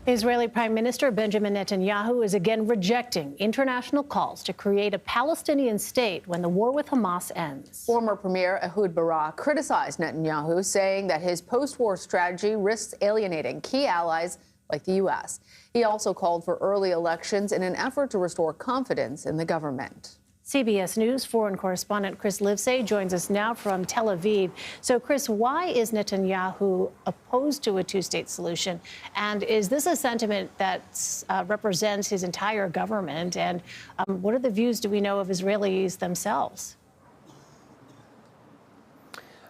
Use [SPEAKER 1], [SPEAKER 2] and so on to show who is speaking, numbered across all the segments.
[SPEAKER 1] Israeli Prime Minister Benjamin Netanyahu is again rejecting international calls to create a Palestinian state when the war with Hamas ends.
[SPEAKER 2] Former Premier Ehud Barak criticized Netanyahu, saying that his post-war strategy risks alienating key allies like the U.S. He also called for early elections in an effort to restore confidence in the government.
[SPEAKER 1] CBS News foreign correspondent Chris Livesay joins us now from Tel Aviv. So, Chris, why is Netanyahu opposed to a two-state solution? And is this a sentiment that represents his entire government? And what are the views, do we know, of Israelis themselves?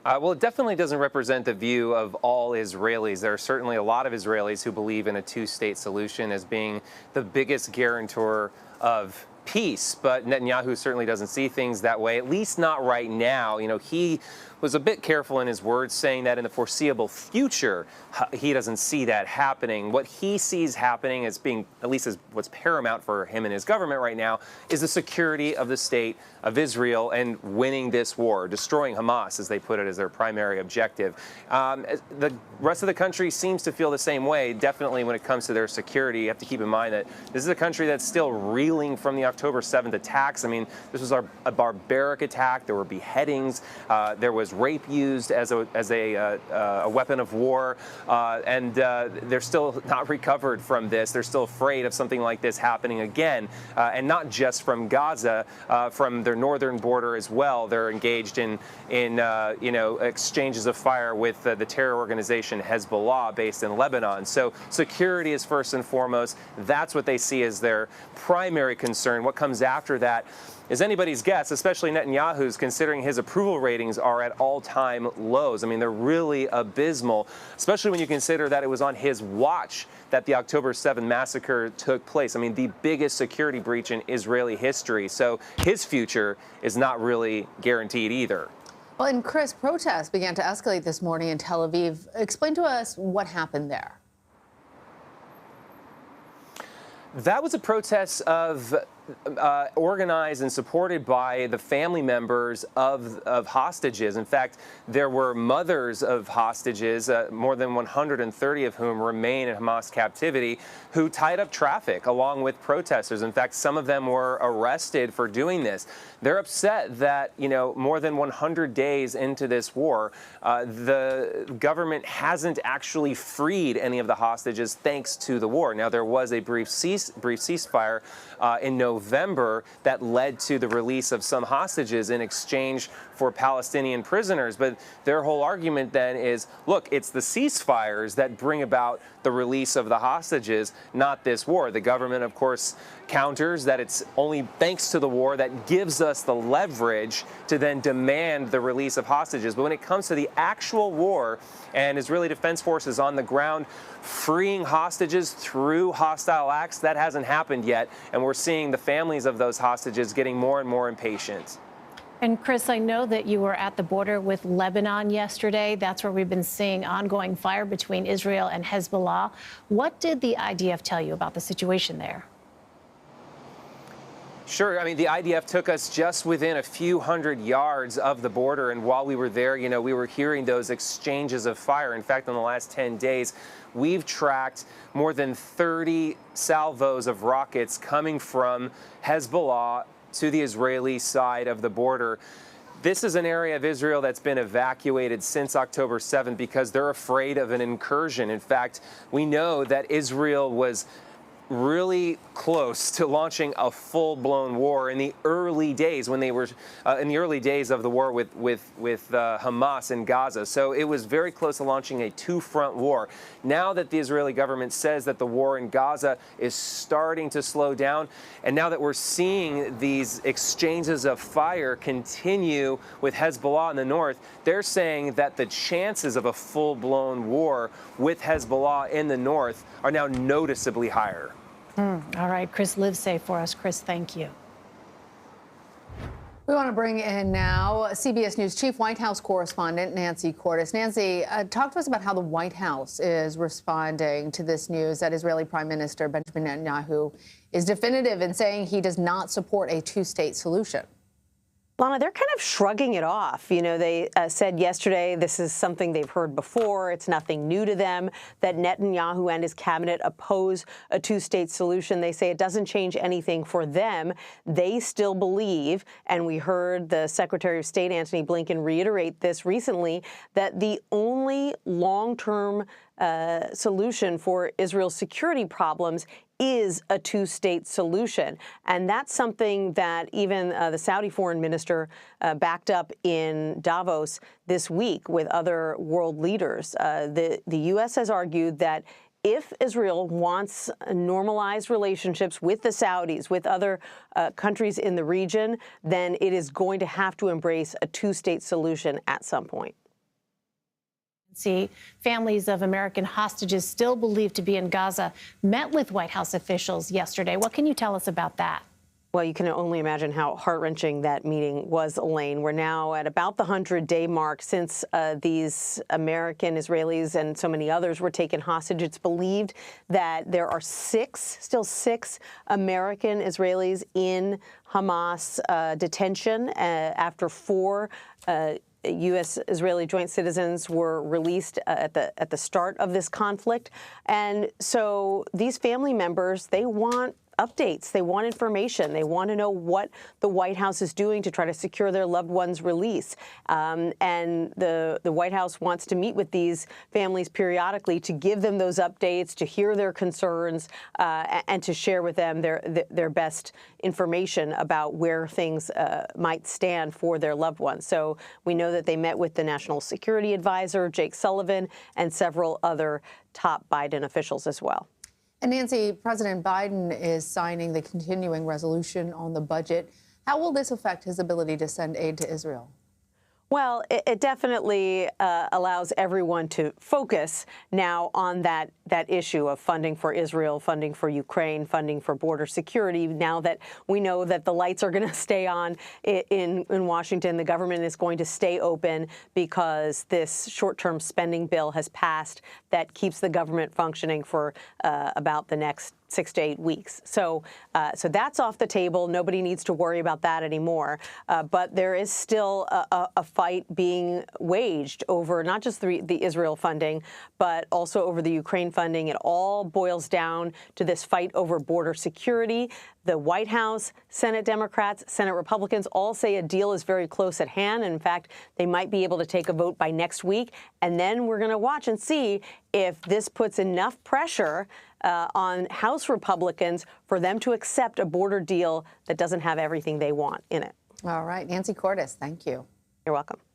[SPEAKER 3] Well, it definitely doesn't represent the view of all Israelis. There are certainly a lot of Israelis who believe in a two-state solution as being the biggest guarantor of peace, but Netanyahu certainly doesn't see things that way, at least not right now. You know, he was a bit careful in his words, saying that in the foreseeable future, he doesn't see that happening. What he sees happening as being, at least as what's paramount for him and his government right now, is the security of the state of Israel and winning this war, destroying Hamas, as they put it, as their primary objective. The rest of the country seems to feel the same way, definitely when it comes to their security. You have to keep in mind that this is a country that's still reeling from the October 7th attacks. I mean, this was a barbaric attack. There were beheadings. There was rape used as a weapon of war, and they're still not recovered from this. They're still afraid of something like this happening again, and not just from Gaza, from their northern border as well. They're engaged in exchanges of fire with the terror organization Hezbollah, based in Lebanon. So security is first and foremost. That's what they see as their primary concern. What comes after that is anybody's guess, especially Netanyahu's, considering his approval ratings are at all-time lows. I mean, they're really abysmal, especially when you consider that it was on his watch that the October 7th massacre took place. I mean, the biggest security breach in Israeli history. So his future is not really guaranteed either.
[SPEAKER 2] Well, and Chris, protests began to escalate this morning in Tel Aviv. Explain to us what happened there.
[SPEAKER 3] That was a protest organized and supported by the family members of hostages. In fact, there were mothers of hostages, more than 130 of whom remain in Hamas captivity, who tied up traffic along with protesters. In fact, some of them were arrested for doing this. They're upset that, more than 100 days into this war, the government hasn't actually freed any of the hostages thanks to the war. Now, there was a brief ceasefire in November that led to the release of some hostages in exchange for Palestinian prisoners. But their whole argument then is, look, it's the ceasefires that bring about the release of the hostages, not this war. The government, of course, counters that it's only thanks to the war that gives us the leverage to then demand the release of hostages. But when it comes to the actual war and Israeli Defense Forces on the ground freeing hostages through hostile acts, that hasn't happened yet. And we're seeing the families of those hostages getting more and more impatient.
[SPEAKER 1] And Chris, I know that you were at the border with Lebanon yesterday. That's where we've been seeing ongoing fire between Israel and Hezbollah. What did the IDF tell you about the situation there?
[SPEAKER 3] Sure. I mean, the IDF took us just within a few hundred yards of the border. And while we were there, we were hearing those exchanges of fire. In fact, in the last 10 days, we've tracked more than 30 salvos of rockets coming from Hezbollah to the Israeli side of the border. This is an area of Israel that's been evacuated since October 7th because they're afraid of an incursion. In fact, we know that Israel was really close to launching a full-blown war in the early days when they were in the early days of the war with Hamas in Gaza. So it was very close to launching a two-front war. Now that the Israeli government says that the war in Gaza is starting to slow down, and now that we're seeing these exchanges of fire continue with Hezbollah in the north, they're saying that the chances of a full-blown war with Hezbollah in the north are now noticeably higher.
[SPEAKER 1] All right, Chris Livesay for us. Chris, thank you.
[SPEAKER 2] We want to bring in now CBS News Chief White House correspondent Nancy Cordes. Nancy, talk to us about how the White House is responding to this news that Israeli Prime Minister Benjamin Netanyahu is definitive in saying he does not support a two-state solution.
[SPEAKER 4] Lana, they're kind of shrugging it off. You know, they said yesterday this is something they've heard before. It's nothing new to them that Netanyahu and his cabinet oppose a two-state solution. They say it doesn't change anything for them. They still believe, and we heard the Secretary of State, Antony Blinken, reiterate this recently, that the only long-term solution for Israel's security problems is a two-state solution. And that's something that even the Saudi foreign minister backed up in Davos this week with other world leaders. The U.S. has argued that if Israel wants normalized relationships with the Saudis, with other countries in the region, then it is going to have to embrace a two-state solution at some point.
[SPEAKER 1] Families of American hostages still believed to be in Gaza met with White House officials yesterday. What can you tell us about that?
[SPEAKER 4] Well, you can only imagine how heart-wrenching that meeting was, Elaine. We're now at about the 100-day mark since these American Israelis and so many others were taken hostage. It's believed that there are still six American Israelis in Hamas detention after four U.S.-Israeli joint citizens were released at the start of this conflict. And so these family members, they want updates. They want information. They want to know what the White House is doing to try to secure their loved ones' release. And the White House wants to meet with these families periodically to give them those updates, to hear their concerns, and to share with them their best information about where things might stand for their loved ones. So we know that they met with the National Security Advisor, Jake Sullivan, and several other top Biden officials as well.
[SPEAKER 2] And Nancy, President Biden is signing the continuing resolution on the budget. How will this affect his ability to send aid to Israel?
[SPEAKER 4] Well, it definitely allows everyone to focus now on that issue of funding for Israel, funding for Ukraine, funding for border security. Now that we know that the lights are going to stay on in Washington, the government is going to stay open because this short-term spending bill has passed that keeps the government functioning for about the next 6 to 8 weeks. So that's off the table. Nobody needs to worry about that anymore. But there is still a fight being waged over not just the Israel funding, but also over the Ukraine funding. It all boils down to this fight over border security. The White House, Senate Democrats, Senate Republicans all say a deal is very close at hand. And in fact, they might be able to take a vote by next week. And then we're going to watch and see if this puts enough pressure on House Republicans for them to accept a border deal that doesn't have everything they want in it.
[SPEAKER 2] All right. Nancy Cordes, thank you.
[SPEAKER 4] You're welcome.